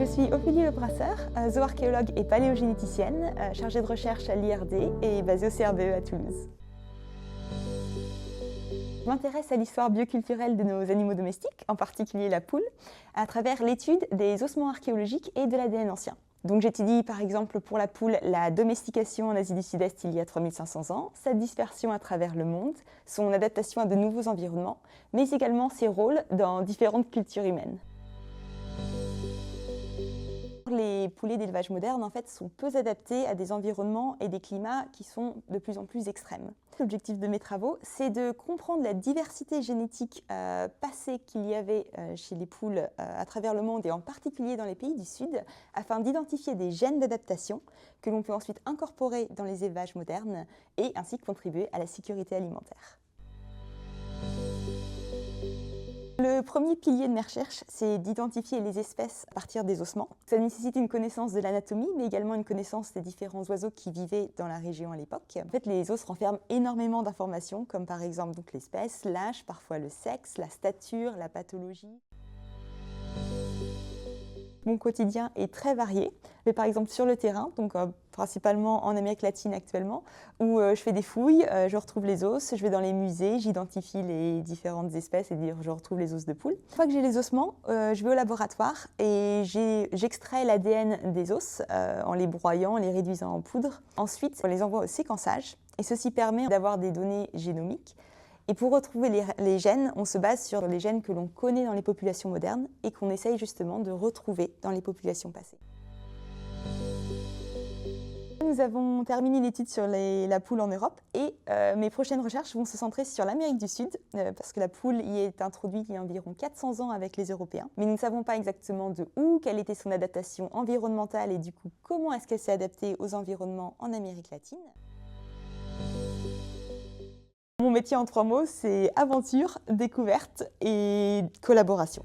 suis Ophélie Lebrasseur, zooarchéologue et paléogénéticienne, chargée de recherche à l'IRD et basée au CRBE à Toulouse. Je m'intéresse à l'histoire bioculturelle de nos animaux domestiques, en particulier la poule, à travers l'étude des ossements archéologiques et de l'ADN ancien. Donc j'étudie par exemple pour la poule la domestication en Asie du Sud-Est il y a 3500 ans, sa dispersion à travers le monde, son adaptation à de nouveaux environnements, mais également ses rôles dans différentes cultures humaines. Les poulets d'élevage moderne en fait, sont peu adaptés à des environnements et des climats qui sont de plus en plus extrêmes. L'objectif de mes travaux, c'est de comprendre la diversité génétique passée qu'il y avait chez les poules à travers le monde et en particulier dans les pays du Sud, afin d'identifier des gènes d'adaptation que l'on peut ensuite incorporer dans les élevages modernes et ainsi contribuer à la sécurité alimentaire. Le premier pilier de mes recherches, c'est d'identifier les espèces à partir des ossements. Ça nécessite une connaissance de l'anatomie, mais également une connaissance des différents oiseaux qui vivaient dans la région à l'époque. En fait, les os renferment énormément d'informations, comme par exemple l'espèce, l'âge, parfois le sexe, la stature, la pathologie. Mon quotidien est très varié, mais par exemple sur le terrain, donc principalement en Amérique latine actuellement, où je fais des fouilles, je retrouve les os, je vais dans les musées, j'identifie les différentes espèces et je retrouve les os de poule. Une fois que j'ai les ossements, je vais au laboratoire et j'extrais l'ADN des os en les broyant, en les réduisant en poudre. Ensuite, on les envoie au séquençage et ceci permet d'avoir des données génomiques. Et pour retrouver les gènes, on se base sur les gènes que l'on connaît dans les populations modernes et qu'on essaye justement de retrouver dans les populations passées. Nous avons terminé l'étude sur la poule en Europe et mes prochaines recherches vont se centrer sur l'Amérique du Sud parce que la poule y est introduite il y a environ 400 ans avec les Européens. Mais nous ne savons pas exactement de où, quelle était son adaptation environnementale et du coup comment est-ce qu'elle s'est adaptée aux environnements en Amérique latine. Mon métier en 3 mots, c'est aventure, découverte et collaboration.